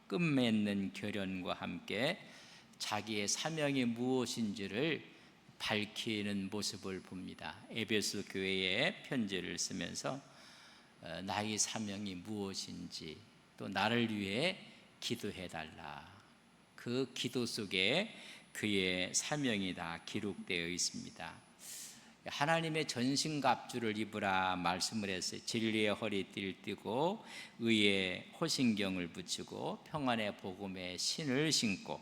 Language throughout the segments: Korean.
끝맺는 결연과 함께 자기의 사명이 무엇인지를 밝히는 모습을 봅니다. 에베소 교회에 편지를 쓰면서 나의 사명이 무엇인지, 또 나를 위해 기도해달라, 그 기도 속에 그의 사명이 다 기록되어 있습니다. 하나님의 전신갑주를 입으라 말씀을 했어요. 진리의 허리띠를 띠고 의의 호신경을 붙이고 평안의 복음의 신을 신고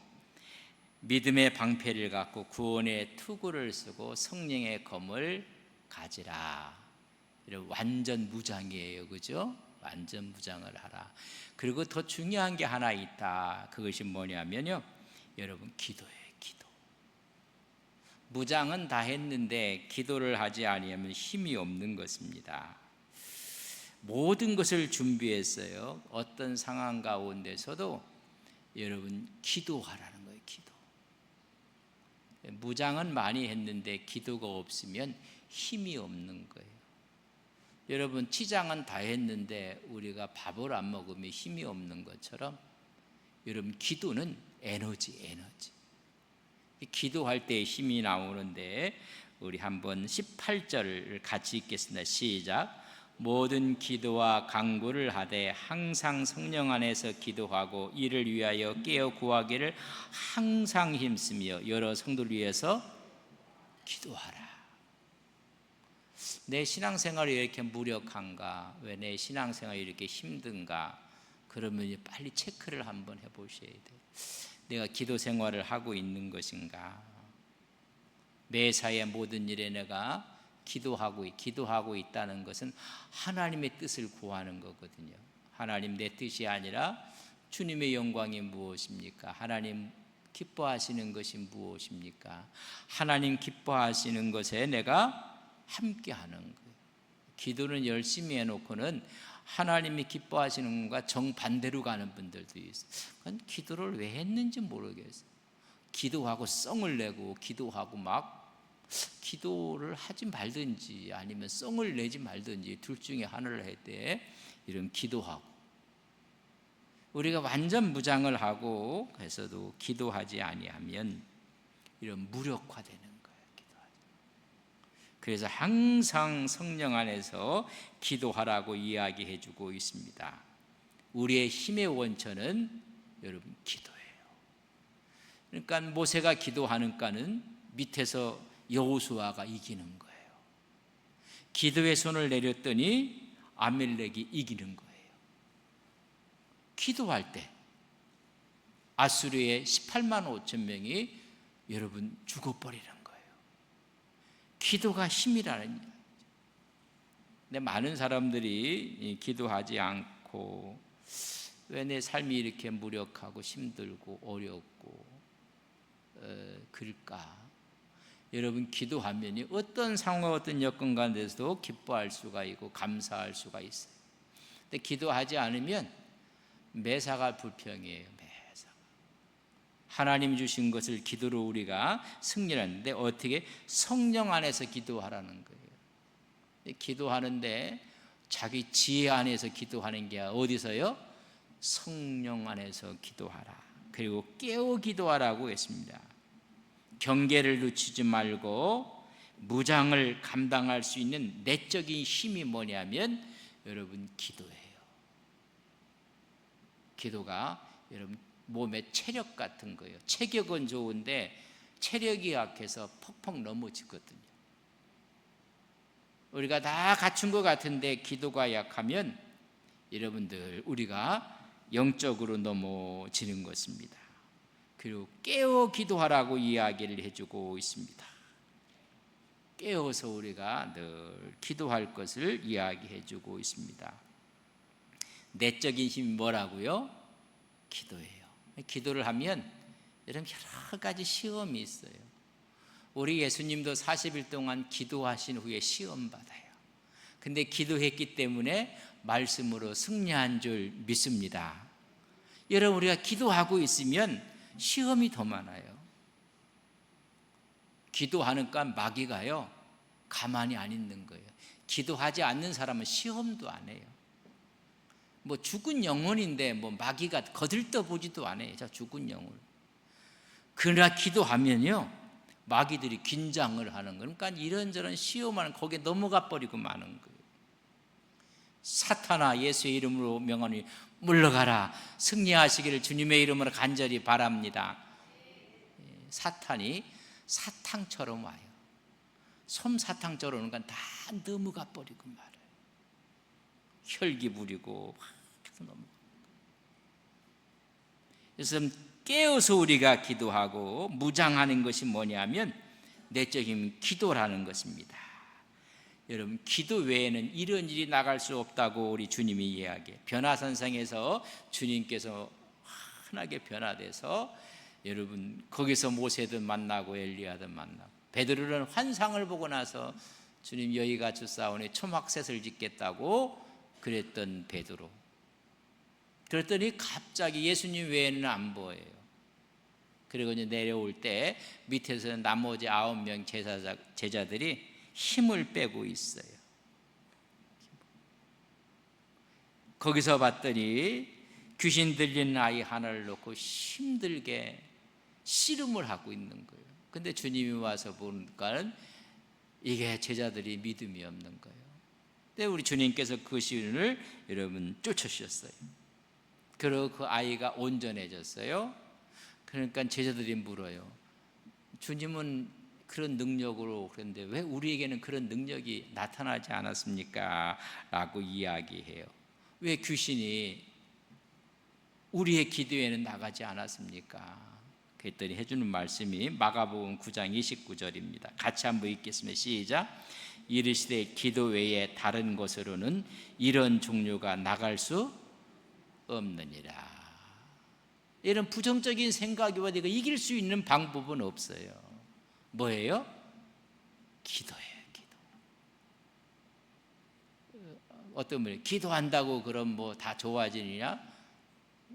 믿음의 방패를 갖고 구원의 투구를 쓰고 성령의 검을 가지라. 이런 완전 무장이에요, 그죠? 완전 무장을 하라. 그리고 더 중요한 게 하나 있다. 그것이 뭐냐면요, 여러분, 기도예요. 기도. 무장은 다 했는데 기도를 하지 아니하면 힘이 없는 것입니다. 모든 것을 준비했어요. 어떤 상황 가운데서도 여러분 기도하라는 거예요. 기도. 무장은 많이 했는데 기도가 없으면 힘이 없는 거예요. 여러분, 치장은 다 했는데 우리가 밥을 안 먹으면 힘이 없는 것처럼 여러분, 기도는 에너지. 기도할 때 힘이 나오는데 우리 한번 18절을 같이 읽겠습니다. 시작. 모든 기도와 간구를 하되 항상 성령 안에서 기도하고 이를 위하여 깨어 구하기를 항상 힘쓰며 여러 성도를 위해서 기도하라. 내 신앙생활이 이렇게 무력한가? 왜 내 신앙생활이 이렇게 힘든가? 그러면 빨리 체크를 한번 해보셔야 돼요. 내가 기도 생활을 하고 있는 것인가? 매사의 모든 일에 내가 기도하고 있다는 것은 하나님의 뜻을 구하는 거거든요. 하나님, 내 뜻이 아니라 주님의 영광이 무엇입니까? 하나님 기뻐하시는 것이 무엇입니까? 하나님 기뻐하시는 것에 내가 함께 하는 거예요. 기도는 열심히 해놓고는 하나님이 기뻐하시는 것과 정반대로 가는 분들도 있어요. 그건 기도를 왜 했는지 모르겠어요. 기도하고 썽을 내고 기도하고 막 기도를 하지 말든지 아니면 썽을 내지 말든지 둘 중에 하나를 할 때 이런 기도하고, 우리가 완전 무장을 하고 해서도 기도하지 아니하면 이런 무력화되는 거예요. 기도하지. 그래서 항상 성령 안에서 기도하라고 이야기해 주고 있습니다. 우리의 힘의 원천은 여러분 기도예요. 그러니까 모세가 기도하는가는 밑에서 여호수아가 이기는 거예요. 기도의 손을 내렸더니 아말렉이 이기는 거예요. 기도할 때 아수르의 18만 5천 명이 여러분 죽어버리는 거예요. 기도가 힘이라는 거예요. 근데 많은 사람들이 기도하지 않고 왜 내 삶이 이렇게 무력하고 힘들고 어렵고 그럴까? 여러분, 기도하면 어떤 상황, 어떤 여건 가운데서도 기뻐할 수가 있고 감사할 수가 있어요. 근데 기도하지 않으면 매사가 불평이에요. 매사. 하나님 주신 것을 기도로 우리가 승리하는데 어떻게? 성령 안에서 기도하라는 거예요. 기도하는데 자기 지혜 안에서 기도하는 게 어디서요? 성령 안에서 기도하라. 그리고 깨어 기도하라고 했습니다. 경계를 늦추지 말고 무장을 감당할 수 있는 내적인 힘이 뭐냐면 여러분 기도예요. 기도가 여러분 몸의 체력 같은 거예요. 체격은 좋은데 체력이 약해서 퍽퍽 넘어지거든요. 우리가 다 갖춘 것 같은데 기도가 약하면 여러분들 우리가 영적으로 넘어지는 것입니다. 그리고 깨어 기도하라고 이야기를 해주고 있습니다. 깨어서 우리가 늘 기도할 것을 이야기해주고 있습니다. 내적인 힘이 뭐라고요? 기도예요. 기도를 하면 여러분 여러 가지 시험이 있어요. 우리 예수님도 40일 동안 기도하신 후에 시험 받아요. 근데 기도했기 때문에 말씀으로 승리한 줄 믿습니다. 여러분, 우리가 기도하고 있으면 시험이 더 많아요. 기도하니까 마귀가요 가만히 안 있는 거예요. 기도하지 않는 사람은 시험도 안 해요. 뭐 죽은 영혼인데 뭐 마귀가 거들떠보지도 않아요. 저 죽은 영혼. 그러나 기도하면요, 마귀들이 긴장을 하는 거예요. 그러니까 이런저런 시험하는 거기에 넘어가 버리고 마는 거예요. 사탄아, 예수의 이름으로 명하노니 물러가라. 승리하시기를 주님의 이름으로 간절히 바랍니다. 사탄이 사탕처럼 와요. 솜사탕처럼 오는 건 다 넘어가 버리고 말아요. 혈기 부리고 막 계속 넘어가. 그래서 깨어서 우리가 기도하고 무장하는 것이 뭐냐면 내적인 기도라는 것입니다. 여러분, 기도 외에는 이런 일이 나갈 수 없다고 우리 주님이 이야기해요. 변화산상에서 주님께서 환하게 변화돼서 여러분 거기서 모세든 만나고 엘리야든 만나고, 베드로는 환상을 보고 나서 주님 여기가 주사오니 초막셋을 짓겠다고 그랬던 베드로. 그랬더니 갑자기 예수님 외에는 안 보여요. 그리고 이제 내려올 때 밑에서는 나머지 9명 제자들이 힘을 빼고 있어요. 거기서 봤더니 귀신 들린 아이 하나를 놓고 힘들게 씨름을 하고 있는 거예요. 근데 주님이 와서 보니까 이게 제자들이 믿음이 없는 거예요. 근데 우리 주님께서 그 시인을 여러분 쫓으셨어요. 그리고 그 아이가 온전해졌어요. 그러니까 제자들이 물어요. 주님은 그런 능력으로 그런데 왜 우리에게는 그런 능력이 나타나지 않았습니까? 라고 이야기해요. 왜 귀신이 우리의 기도에는 나가지 않았습니까? 그랬더니 해주는 말씀이 마가복음 9장 29절입니다. 같이 한번 읽겠습니다. 시작. 이르시되 기도 외에 다른 곳으로는 이런 종류가 나갈 수 없느니라. 이런 부정적인 생각이 어디가 이길 수 있는 방법은 없어요. 뭐예요? 기도예요. 기도. 어떤 분이 기도한다고 그럼 뭐 다 좋아지느냐?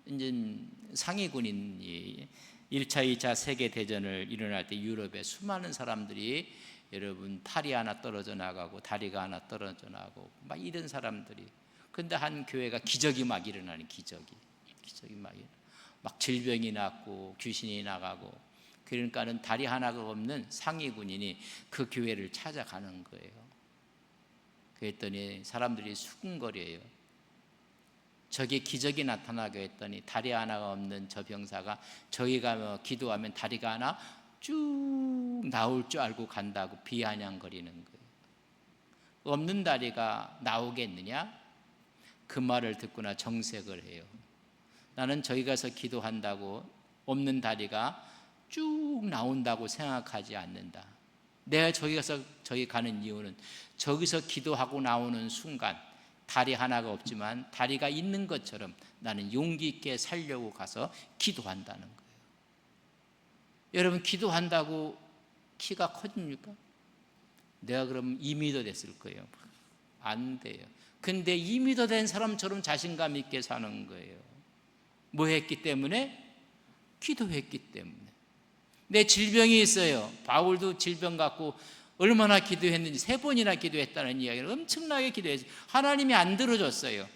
이제 상위 군인이 1차, 2차 세계대전을 일어날 때 유럽에 수많은 사람들이 여러분 팔이 하나 떨어져 나가고 다리가 하나 떨어져 나가고 막 이런 사람들이, 근데 한 교회가 기적이 막 일어나는 기적이 막 질병이 났고 귀신이 나가고, 그러니까는 다리 하나가 없는 상위 군인이 그 교회를 찾아가는 거예요. 그랬더니 사람들이 수군거려요. 저게 기적이 나타나게 했더니 다리 하나가 없는 저 병사가 저기 가면 기도하면 다리가 하나 쭉 나올 줄 알고 간다고 비아냥거리는 거예요. 없는 다리가 나오겠느냐? 그 말을 듣고나 정색을 해요. 나는 저기 가서 기도한다고 없는 다리가 쭉 나온다고 생각하지 않는다. 내가 저기 가는 이유는 저기서 기도하고 나오는 순간 다리 하나가 없지만 다리가 있는 것처럼 나는 용기 있게 살려고 가서 기도한다는 거예요. 여러분, 기도한다고 키가 커집니까? 내가 그럼 2m 됐을 거예요. 안 돼요. 근데 2m 된 사람처럼 자신감 있게 사는 거예요. 뭐 했기 때문에? 기도했기 때문에. 내 질병이 있어요. 바울도 질병 갖고 얼마나 기도했는지 3번이나 기도했다는 이야기를 엄청나게 기도했어요. 하나님이 안 들어줬어요.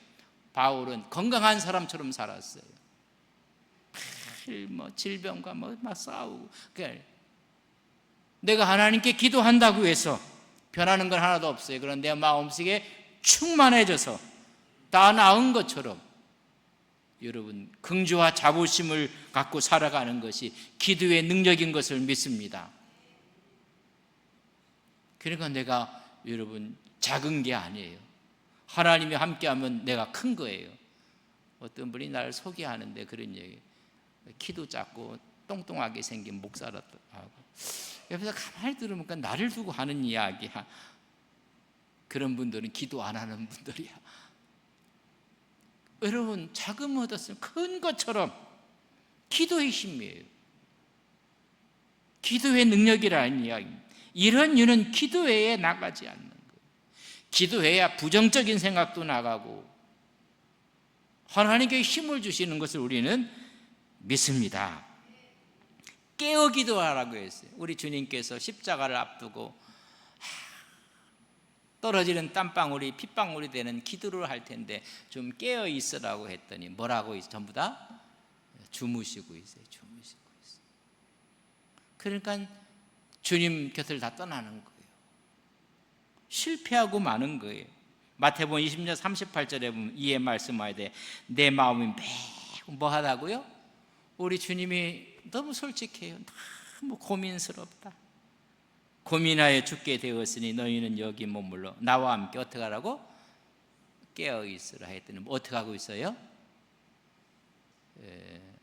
바울은 건강한 사람처럼 살았어요. 뭐 질병과 막 싸우고. 내가 하나님께 기도한다고 해서 변하는 건 하나도 없어요. 그런 내 마음속에 충만해져서 다 나은 것처럼 여러분 긍지와 자부심을 갖고 살아가는 것이 기도의 능력인 것을 믿습니다. 그러니까 내가 여러분 작은 게 아니에요. 하나님이 함께하면 내가 큰 거예요. 어떤 분이 나를 소개하는데 그런 얘기, 키도 작고 똥똥하게 생긴 목사라고 하고, 옆에서 가만히 들으니까 나를 두고 하는 이야기야. 그런 분들은 기도 안 하는 분들이야. 여러분, 작음 얻었으면 큰 것처럼 기도의 힘이에요. 기도의 능력이라는 이야기입니다. 이런 이유는 기도 외에 나가지 않는 거예요. 기도해야 부정적인 생각도 나가고 하나님께 힘을 주시는 것을 우리는 믿습니다. 깨어 기도하라고 했어요. 우리 주님께서 십자가를 앞두고 떨어지는 땀방울이 핏방울이 되는 기도를 할 텐데 좀 깨어 있으라고 했더니 뭐라고 전부 다 주무시고 있어요. 주무시고 있어요. 그러니까 주님 곁을 다 떠나는 거예요. 실패하고 마는 거예요. 마태복음 20장 38절에 보면 이에 말씀하여 내 마음이 매우 뭐하다고요? 우리 주님이 너무 솔직해요. 너무 고민스럽다. 고민하여 죽게 되었으니 너희는 여기 머물러 나와 함께 어떻게 하라고? 깨어 있으라 했더니 어떻게 하고 있어요?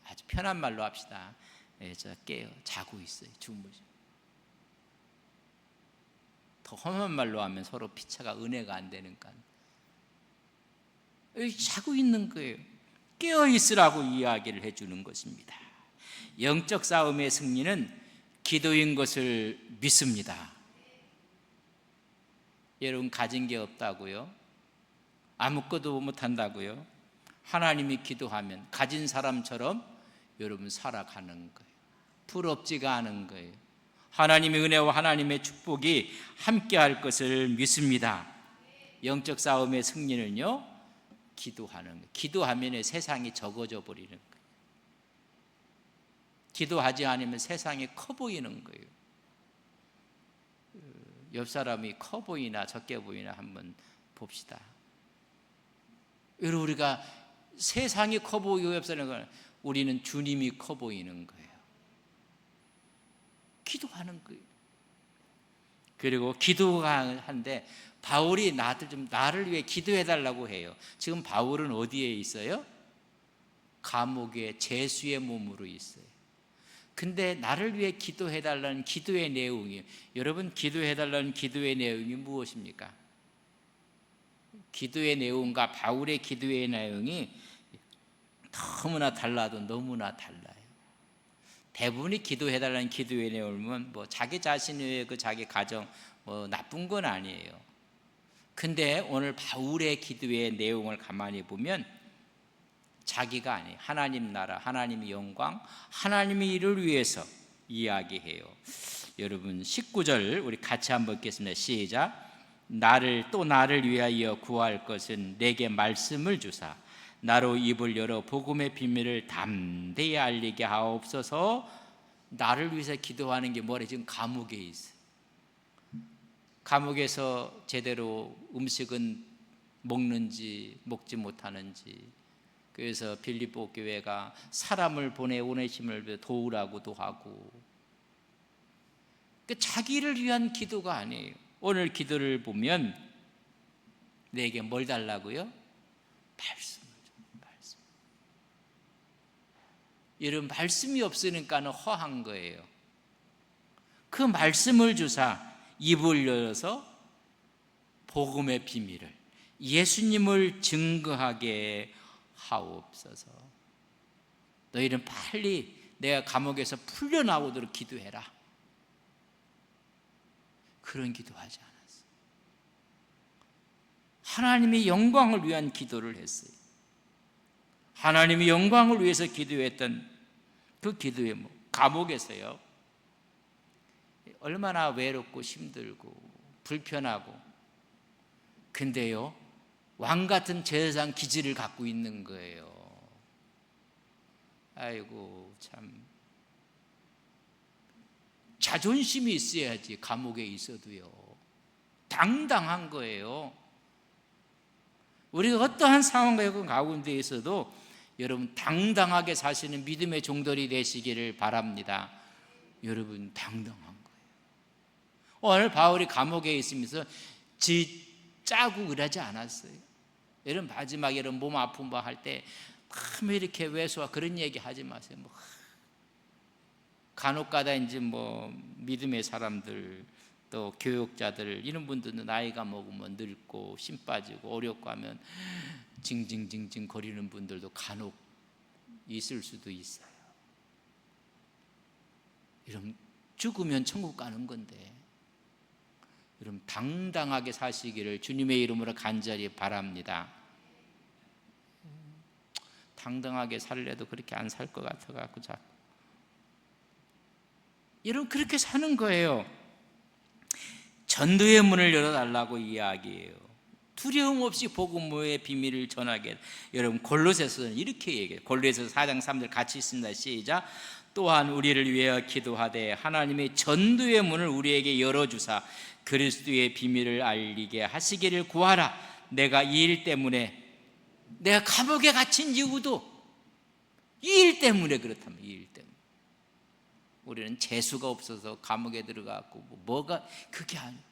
아주 편한 말로 합시다. 깨어 자고 있어요. 주무시. 더 험한 말로 하면 서로 피차가 은혜가 안 되니까 자고 있는 거예요. 깨어 있으라고 이야기를 해주는 것입니다. 영적 싸움의 승리는 기도인 것을 믿습니다. 여러분 가진 게 없다고요? 아무것도 못한다고요? 하나님이 기도하면 가진 사람처럼 여러분 살아가는 거예요. 부럽지가 않은 거예요. 하나님의 은혜와 하나님의 축복이 함께할 것을 믿습니다. 영적 싸움의 승리는요, 기도하는 거예요. 기도하면 세상이 적어져 버리는 거예요. 기도하지 않으면 세상이 커 보이는 거예요. 옆 사람이 커 보이나 적게 보이나 한번 봅시다. 여러분 우리가 세상이 커 보이고 옆 사람은 우리는 주님이 커 보이는 거예요. 기도하는 거예요. 그리고 기도가 한데 바울이 나를 위해 기도해 달라고 해요. 지금 바울은 어디에 있어요? 감옥에 죄수의 몸으로 있어요. 근데 나를 위해 기도해 달라는 기도의 내용이, 여러분 기도해 달라는 기도의 내용이 무엇입니까? 기도의 내용과 바울의 기도의 내용이 너무나 달라도 너무나 달라요. 대부분이 기도해 달라는 기도의 내용은 자기 자신의 자기 가정 나쁜 건 아니에요. 근데 오늘 바울의 기도의 내용을 가만히 보면 자기가 아니에요. 하나님 나라, 하나님의 영광, 하나님의 일을 위해서 이야기해요. 여러분 19절 우리 같이 한번 읽겠습니다. 시작. 나를 위하여 구할 것은 내게 말씀을 주사 나로 입을 열어 복음의 비밀을 담대히 알리게 하옵소서. 나를 위해서 기도하는 게 뭐래? 지금 감옥에 있어요. 감옥에서 제대로 음식은 먹는지 먹지 못하는지, 그래서 빌립보 교회가 사람을 보내 오네시모를 도우라고도 하고, 자기를 위한 기도가 아니에요. 오늘 기도를 보면 내게 뭘 달라고요? 말씀. 이런 말씀이 없으니까 허한 거예요. 그 말씀을 주사 입을 열어서 복음의 비밀을, 예수님을 증거하게 하옵소서. 너희는 빨리 내가 감옥에서 풀려나오도록 기도해라. 그런 기도하지 않았어요. 하나님의 영광을 위한 기도를 했어요. 하나님의 영광을 위해서 기도했던 그 기도에 감옥에서요, 얼마나 외롭고 힘들고 불편하고, 근데요 왕같은 제사장 기질을 갖고 있는 거예요. 아이고 참 자존심이 있어야지. 감옥에 있어도요 당당한 거예요. 우리가 어떠한 상황과 가운데 있어도 여러분 당당하게 사시는 믿음의 종들이 되시기를 바랍니다. 여러분 당당한 거예요. 오늘 바울이 감옥에 있으면서 짜고 그러지 않았어요. 여러분 마지막에 이런 몸 아픈 거 할 때 왜 이렇게 왜소와 그런 얘기 하지 마세요. 간혹가다 이제 믿음의 사람들 또 교육자들 이런 분들은 나이가 먹으면 늙고 심 빠지고 어렵고 하면 징징징징 거리는 분들도 간혹 있을 수도 있어요. 이러면 죽으면 천국 가는 건데, 여러분 당당하게 사시기를 주님의 이름으로 간절히 바랍니다. 당당하게 살래도 그렇게 안 살 것 같아갖고 자꾸 여러분 그렇게 사는 거예요. 전도의 문을 열어달라고 이야기해요. 두려움 없이 복음의 비밀을 전하게. 여러분 골로새서는 이렇게 얘기해요. 골로새서 4장 3절 같이 있습니다. 시작. 또한 우리를 위하여 기도하되 하나님의 전도의 문을 우리에게 열어주사 그리스도의 비밀을 알리게 하시기를 구하라. 내가 이 일 때문에, 내가 감옥에 갇힌 이유도 이 일 때문에 그렇다면, 이 일 때문에. 우리는 재수가 없어서 감옥에 들어갔고 뭐가 그게 아니에요.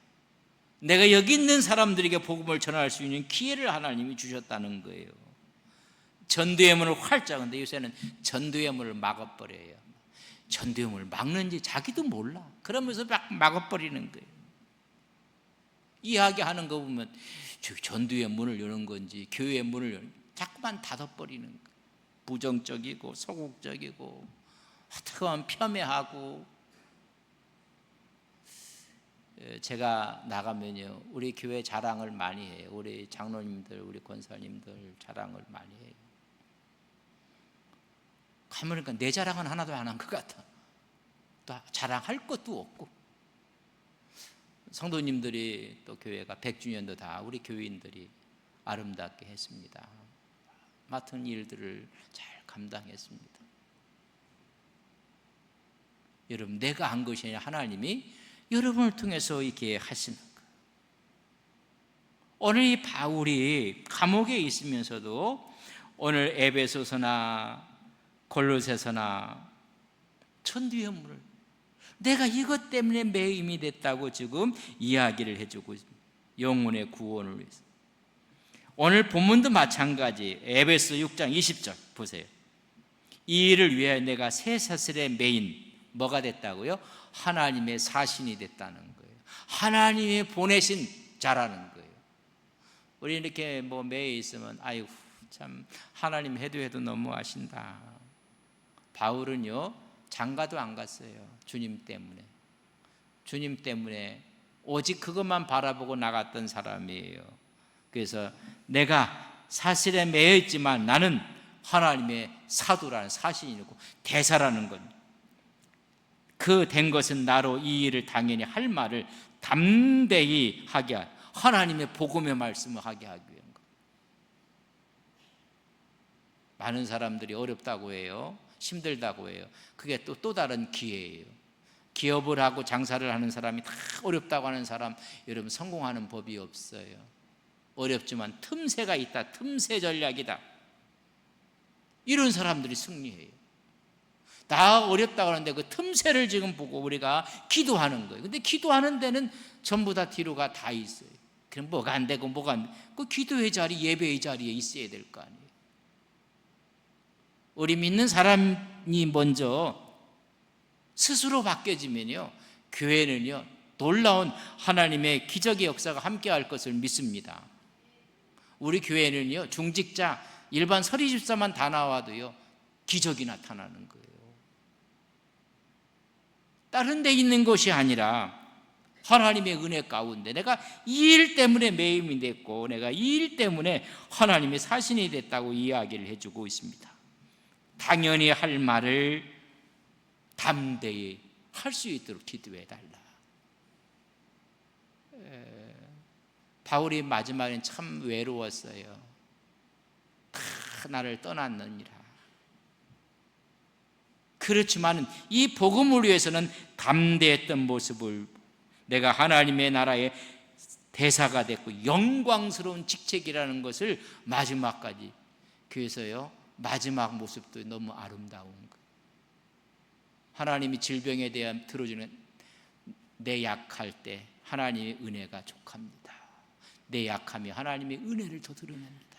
내가 여기 있는 사람들에게 복음을 전할 수 있는 기회를 하나님이 주셨다는 거예요. 전도의 문을 활짝. 근데 요새는 전도의 문을 막아버려요. 전도의 문을 막는지 자기도 몰라. 그러면서 막 막아버리는 거예요. 이야기하는 거 보면 전도의 문을 여는 건지 교회의 문을 여는 건지 자꾸만 닫아버리는 거예요. 부정적이고 소극적이고 어떻게 하면 폄훼하고. 제가 나가면요 우리 교회 자랑을 많이 해요. 우리 장로님들, 우리 권사님들 자랑을 많이 해요. 가보니까 내 자랑은 하나도 안 한 것 같아. 또 자랑할 것도 없고. 성도님들이 또 교회가 100주년도 다 우리 교인들이 아름답게 했습니다. 맡은 일들을 잘 감당했습니다. 여러분, 내가 한 것이 아니라 하나님이 여러분을 통해서 이렇게 하시는 거예요. 오늘 이 바울이 감옥에 있으면서도 오늘 에베소서나 골로새서나 전도의 문을 내가 이것 때문에 매임이 됐다고 지금 이야기를 해주고 있습니다. 영혼의 구원을 위해서. 오늘 본문도 마찬가지. 에베소 6장 20절 보세요. 이 일을 위하여 내가 쇠사슬에 매인 뭐가 됐다고요? 하나님의 사신이 됐다는 거예요. 하나님이 보내신 자라는 거예요. 우리 이렇게 뭐 매여 있으면 아이고 참 하나님 해도 너무 하신다. 바울은요 장가도 안 갔어요. 주님 때문에. 주님 때문에 오직 그것만 바라보고 나갔던 사람이에요. 그래서 내가 사실에 매여 있지만 나는 하나님의 사도라는 사신이 있고 대사라는 건 그 된 것은 나로 이 일을 당연히 할 말을 담대히 하게 할 하나님의 복음의 말씀을 하게 하기 위한 것. 많은 사람들이 어렵다고 해요. 힘들다고 해요. 그게 또 다른 기회예요. 기업을 하고 장사를 하는 사람이 다 어렵다고 하는 사람, 여러분 성공하는 법이 없어요. 어렵지만 틈새가 있다. 틈새 전략이다. 이런 사람들이 승리해요. 다 어렵다고 하는데 그 틈새를 지금 보고 우리가 기도하는 거예요. 근데 기도하는 데는 전부 다 뒤로가 다 있어요. 그럼 뭐가 안 되고 뭐가 안 되고 그 기도의 자리, 예배의 자리에 있어야 될 거 아니에요. 우리 믿는 사람이 먼저 스스로 바뀌어지면요 교회는요 놀라운 하나님의 기적의 역사가 함께할 것을 믿습니다. 우리 교회는요 중직자 일반 서리집사만 다 나와도요 기적이 나타나는 거예요. 다른 데 있는 것이 아니라 하나님의 은혜 가운데 내가 이 일 때문에 매임이 됐고 내가 이 일 때문에 하나님의 사신이 됐다고 이야기를 해주고 있습니다. 당연히 할 말을 담대히 할 수 있도록 기도해 달라. 바울이 마지막엔 참 외로웠어요. 다 나를 떠났느니라. 그렇지만 이 복음을 위해서는 담대했던 모습을 내가 하나님의 나라의 대사가 됐고 영광스러운 직책이라는 것을 마지막까지 그래서요 마지막 모습도 너무 아름다운 거예요. 하나님이 질병에 대한 들어주는 내 약할 때 하나님의 은혜가 족합니다. 내 약함이 하나님의 은혜를 더 드러냅니다.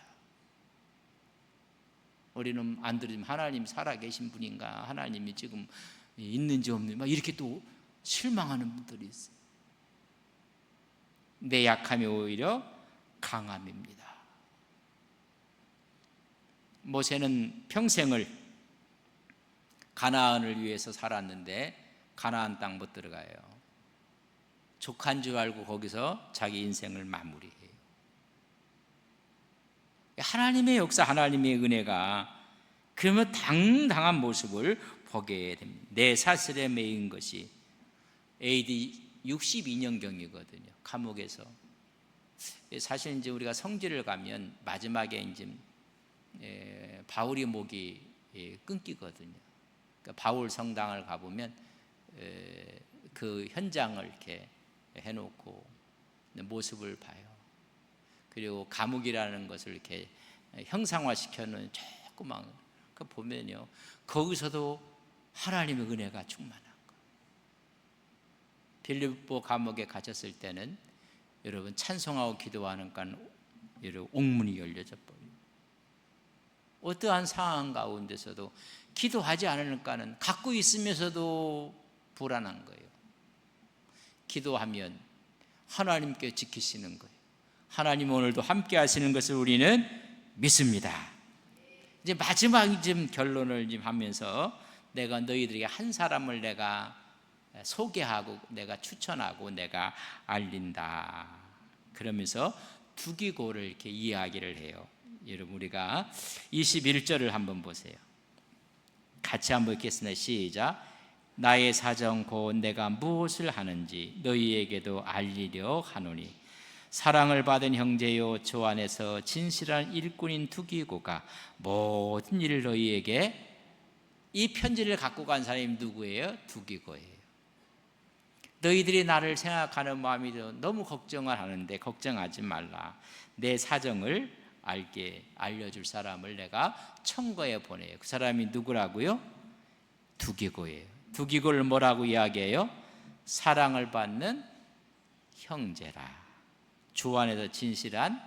우리는 안 들으면 하나님 살아계신 분인가, 하나님이 지금 있는지 없는지 막 이렇게 또 실망하는 분들이 있어요. 내 약함이 오히려 강함입니다. 모세는 평생을 가나안을 위해서 살았는데 가나안 땅 못 들어가요. 족한 줄 알고 거기서 자기 인생을 마무리해요. 하나님의 역사, 하나님의 은혜가 그러면 당당한 모습을 보게 됩니다. 내 사슬에 매인 것이 AD 62년경이거든요. 감옥에서. 사실 이제 우리가 성지를 가면 마지막에 이제 바울의 목이 끊기거든요. 그러니까 바울 성당을 가보면 그 현장을 이렇게 해놓고 모습을 봐요. 그리고 감옥이라는 것을 이렇게 형상화시켜놓은 조그만 그 보면요, 거기서도 하나님의 은혜가 충만한 거예요. 빌립보 감옥에 갇혔을 때는 여러분 찬송하고 기도하는 간 여러분 옥문이 열려져 버려요. 어떠한 상황 가운데서도 기도하지 않으니까는 갖고 있으면서도 불안한 거예요. 기도하면 하나님께 지키시는 거예요. 하나님 오늘도 함께 하시는 것을 우리는 믿습니다. 이제 마지막 좀 결론을 좀 하면서 내가 너희들에게 한 사람을 내가 소개하고 내가 추천하고 내가 알린다. 그러면서 두기고를 이렇게 이야기를 해요. 여러분 우리가 21절을 한번 보세요. 같이 한번 읽겠습니다. 시작. 나의 사정 곧 내가 무엇을 하는지 너희에게도 알리려 하노니 사랑을 받은 형제요 주 안에서 진실한 일꾼인 두기고가 모든 일을 너희에게. 이 편지를 갖고 간 사람이 누구예요? 두기고예요. 너희들이 나를 생각하는 마음이 너무 걱정을 하는데 걱정하지 말라. 내 사정을 알려줄 사람을 내가 청거해 보내요. 그 사람이 누구라고요? 두기고예요. 두기고를 뭐라고 이야기해요? 사랑을 받는 형제라. 주 안에서 진실한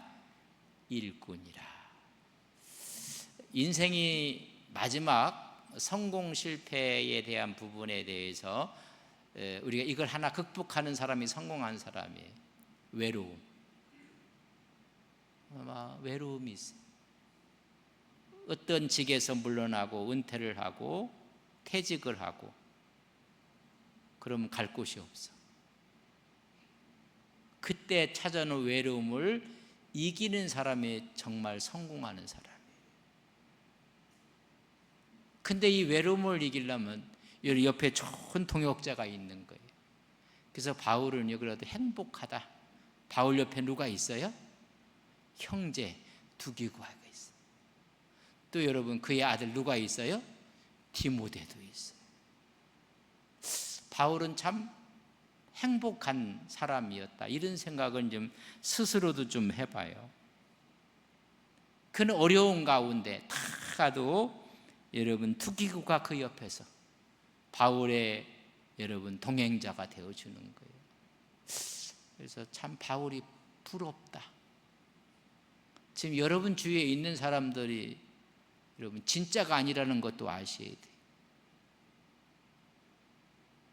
일꾼이라. 인생이 마지막 성공 실패에 대한 부분에 대해서 우리가 이걸 하나 극복하는 사람이 성공한 사람이에요. 외로움. 아마 외로움이 있어요. 어떤 직에서 물러나고 은퇴를 하고 퇴직을 하고 그러면 갈 곳이 없어. 그때 찾아오는 외로움을 이기는 사람이 정말 성공하는 사람이에요. 근데 이 외로움을 이기려면 옆에 좋은 동역자가 있는 거예요. 그래서 바울은요, 그래도 행복하다. 바울 옆에 누가 있어요? 형제 두기고가 있어요. 또 여러분 그의 아들 누가 있어요? 디모데도 있어요. 바울은 참 행복한 사람이었다. 이런 생각은 좀 스스로도 좀 해봐요. 그는 어려운 가운데 다 가도 여러분 두기고가 그 옆에서 바울의 여러분 동행자가 되어주는 거예요. 그래서 참 바울이 부럽다. 지금 여러분 주위에 있는 사람들이 여러분 진짜가 아니라는 것도 아셔야 돼요.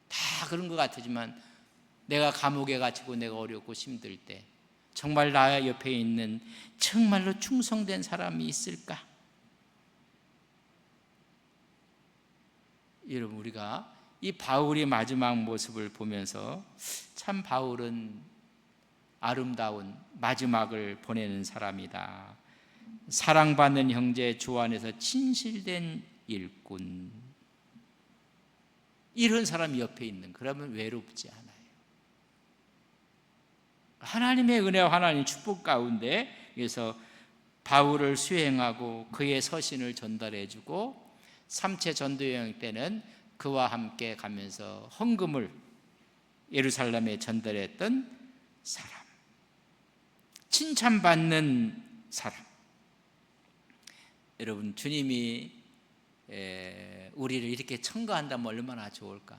다 그런 것 같지만 내가 감옥에 갇히고 내가 어렵고 힘들 때 정말 나 옆에 있는 정말로 충성된 사람이 있을까? 여러분 우리가 이 바울의 마지막 모습을 보면서 참 바울은 아름다운 마지막을 보내는 사람이다. 사랑받는 형제 주 안에서 진실된 일꾼. 이런 사람이 옆에 있는 그러면 외롭지 않아요. 하나님의 은혜와 하나님의 축복 가운데 그래서 바울을 수행하고 그의 서신을 전달해주고 3체 전도여행 때는 그와 함께 가면서 헌금을 예루살렘에 전달했던 사람, 칭찬받는 사람. 여러분 주님이 우리를 이렇게 청구한다면 얼마나 좋을까?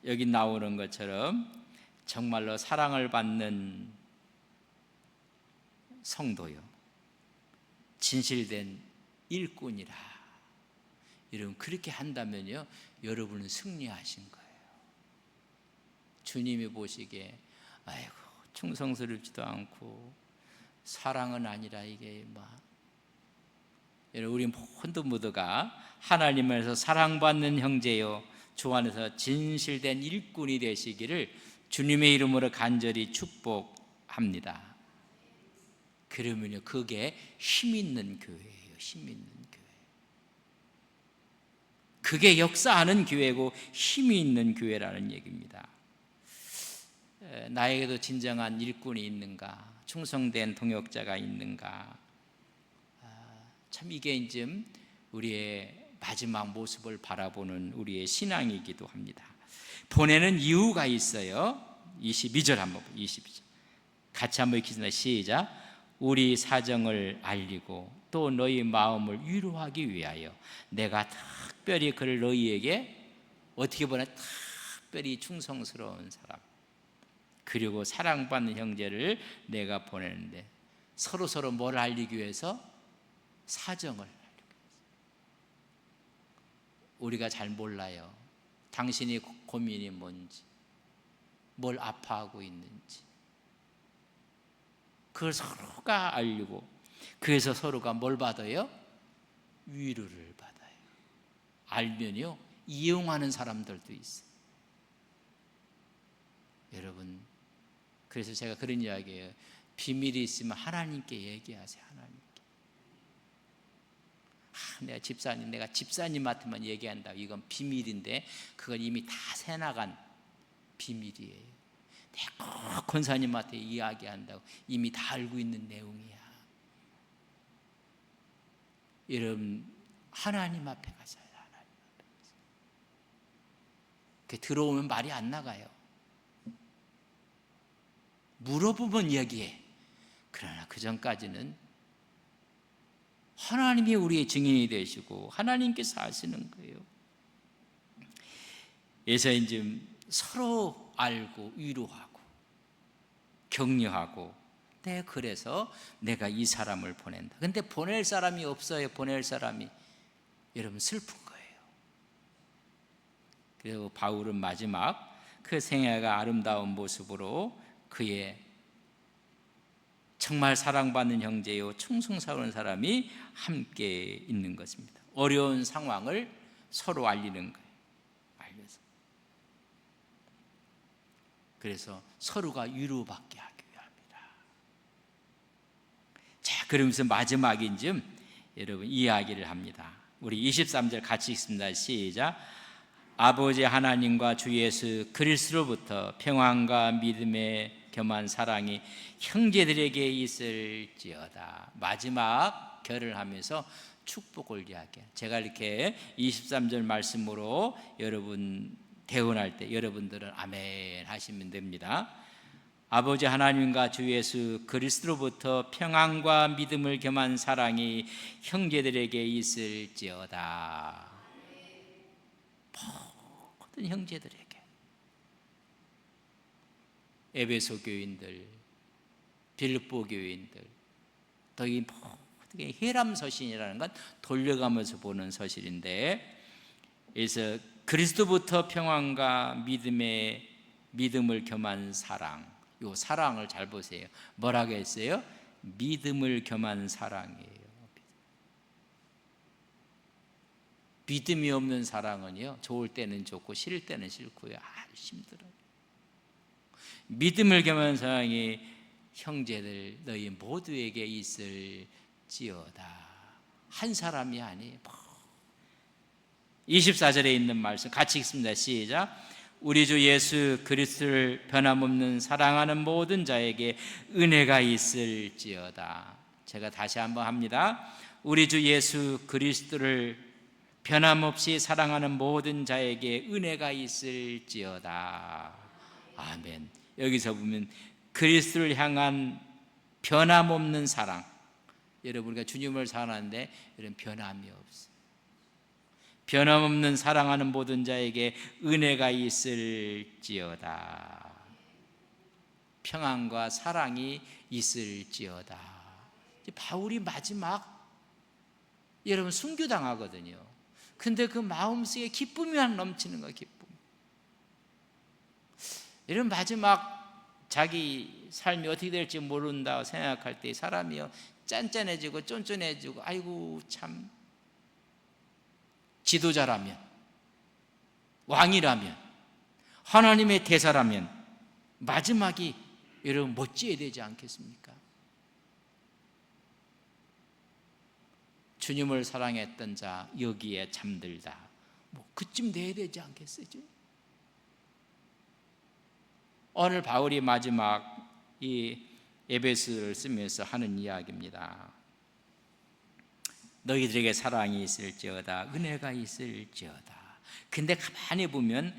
여기 나오는 것처럼 정말로 사랑을 받는 성도요, 진실된 일꾼이라. 여러분 그렇게 한다면요 여러분은 승리하신 거예요. 주님이 보시기에 아이고 충성스럽지도 않고 사랑은 아니라 이게 여러분 우리 모두가 하나님에서 사랑받는 형제요 주 안에서 진실된 일꾼이 되시기를 주님의 이름으로 간절히 축복합니다. 그러면요 그게 힘 있는 교회예요. 힘 있는 교회. 그게 역사하는 교회고 힘이 있는 교회라는 얘기입니다. 나에게도 진정한 일꾼이 있는가? 충성된 동역자가 있는가? 참 이게 이제 우리의 마지막 모습을 바라보는 우리의 신앙이기도 합니다. 보내는 이유가 있어요. 22절 한번 22절 같이 한번 읽겠습니다. 시작. 우리 사정을 알리고 또 너희 마음을 위로하기 위하여 내가 특별히 그를 너희에게 어떻게 보내 특별히 충성스러운 사람 그리고 사랑받는 형제를 내가 보내는데 서로 뭘 알리기 위해서? 사정을 알리기 위해서. 우리가 잘 몰라요. 당신이 고민이 뭔지, 뭘 아파하고 있는지 그걸 서로가 알리고 그래서 서로가 뭘 받아요? 위로를 받아요. 알면요 이용하는 사람들도 있어요. 여러분 그래서 제가 그런 이야기예요. 비밀이 있으면 하나님께 얘기하세요. 하나님께. 내가 집사님한테만 얘기한다. 이건 비밀인데 그건 이미 다 새나간 비밀이에요. 내가 권사님한테 이야기한다고 이미 다 알고 있는 내용이야. 여러분 하나님 앞에 가세요. 하나님 앞에 가세요. 들어오면 말이 안 나가요. 물어보면 얘기해. 그러나 그 전까지는 하나님이 우리의 증인이 되시고 하나님께서 하시는 거예요. 그래서 이제 서로 알고 위로하고 격려하고 그래서 내가 이 사람을 보낸다. 근데 보낼 사람이 없어요. 보낼 사람이. 여러분 슬픈 거예요. 그리고 바울은 마지막 그 생애가 아름다운 모습으로 그의 정말 사랑받는 형제요 충성스러운 사람이 함께 있는 것입니다. 어려운 상황을 서로 알리는 거예요. 알려서. 그래서 서로가 위로받게 하기 위함이다. 자, 그러면서 마지막인지 여러분 이야기를 합니다. 우리 23절 같이 읽습니다. 시작. 아버지 하나님과 주 예수 그리스도로부터 평안과 믿음의 겸한 사랑이 형제들에게 있을지어다. 마지막 결을 하면서 축복을 이야기해요. 제가 이렇게 23절 말씀으로 여러분 대언할 때 여러분들은 아멘 하시면 됩니다. 아버지 하나님과 주 예수 그리스도로부터 평안과 믿음을 겸한 사랑이 형제들에게 있을지어다. 모든 형제들에게. 에베소 교인들, 빌립보 교인들, 또 이 모든 히람 서신이라는 건 돌려가면서 보는 서신인데, 그래서 그리스도부터 평안과 믿음을 겸한 사랑, 이 사랑을 잘 보세요. 뭐라고 했어요? 믿음을 겸한 사랑이에요. 믿음이 없는 사랑은요, 좋을 때는 좋고 싫을 때는 싫고요, 힘들어요. 믿음을 겸한 사랑이 형제들 너희 모두에게 있을지어다. 한 사람이 아니에요. 24절에 있는 말씀 같이 읽습니다. 시작. 우리 주 예수 그리스도를 변함없는 사랑하는 모든 자에게 은혜가 있을지어다. 제가 다시 한번 합니다. 우리 주 예수 그리스도를 변함없이 사랑하는 모든 자에게 은혜가 있을지어다. 아멘. 여기서 보면 그리스도를 향한 변함없는 사랑. 여러분 우리가 주님을 사랑하는데 이런 변함이 없어요. 변함없는 사랑하는 모든 자에게 은혜가 있을지어다. 평안과 사랑이 있을지어다. 바울이 마지막 여러분 순교당하거든요. 근데 그 마음속에 기쁨이 넘치는 거예요. 기쁨. 이런 마지막 자기 삶이 어떻게 될지 모른다고 생각할 때 사람이요 짠짠해지고 쫀쫀해지고 아이고 참 지도자라면 왕이라면 하나님의 대사라면 마지막이 여러분 멋져야 되지 않겠습니까? 주님을 사랑했던 자 여기에 잠들다 뭐 그쯤 돼야 되지 않겠어요? 오늘 바울이 마지막 이 에베소를 쓰면서 하는 이야기입니다. 너희들에게 사랑이 있을지어다, 은혜가 있을지어다. 근데 가만히 보면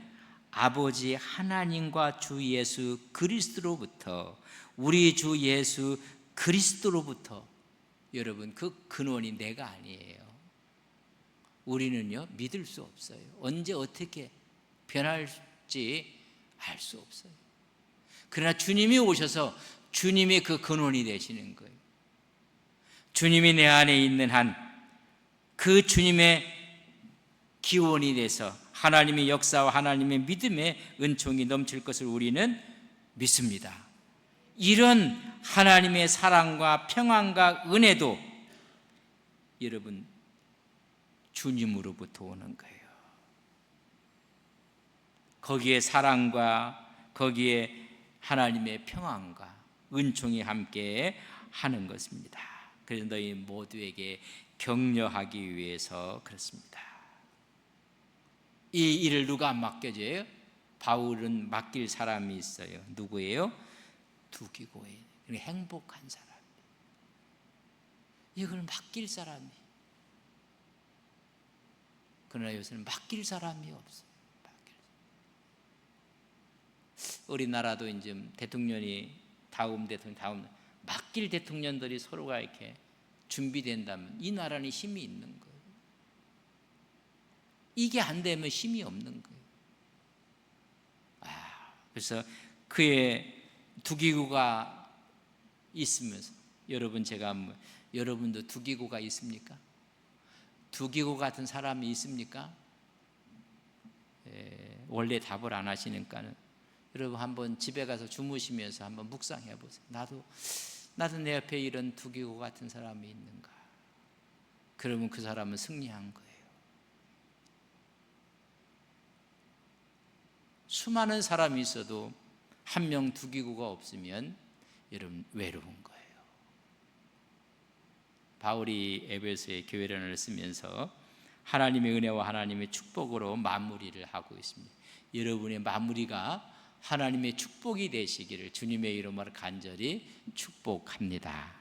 아버지 하나님과 주 예수 그리스도로부터, 우리 주 예수 그리스도로부터, 여러분 그 근원이 내가 아니에요. 우리는요 믿을 수 없어요. 언제 어떻게 변할지 알 수 없어요. 그러나 주님이 오셔서 주님이 그 근원이 되시는 거예요. 주님이 내 안에 있는 한 그 주님의 기원이 돼서 하나님의 역사와 하나님의 믿음의 은총이 넘칠 것을 우리는 믿습니다. 이런 하나님의 사랑과 평안과 은혜도 여러분 주님으로부터 오는 거예요. 거기에 사랑과 거기에 하나님의 평안과 은총이 함께 하는 것입니다. 그래서 너희 모두에게 격려하기 위해서 그렇습니다. 이 일을 누가 맡겨줘요? 바울은 맡길 사람이 있어요. 누구예요? 두기고예요. 행복한 사람. 이걸 맡길 사람이. 그러나 요새는 맡길 사람이 없어요. 우리나라도 이제 대통령이 다음 맡길 대통령들이 서로가 이렇게 준비된다면 이 나라는 힘이 있는 거예요. 이게 안 되면 힘이 없는 거예요. 그래서 그의 두기구가 있으면서 여러분도 두기구가 있습니까? 두기구 같은 사람이 있습니까? 원래 답을 안 하시니까는 여러분 한번 집에 가서 주무시면서 한번 묵상해 보세요. 나도 내 옆에 이런 두기구 같은 사람이 있는가? 그러면 그 사람은 승리한 거예요. 수많은 사람이 있어도 한 명 두기구가 없으면 여러분 외로운 거예요. 바울이 에베소의 교회론을 쓰면서 하나님의 은혜와 하나님의 축복으로 마무리를 하고 있습니다. 여러분의 마무리가 하나님의 축복이 되시기를 주님의 이름으로 간절히 축복합니다.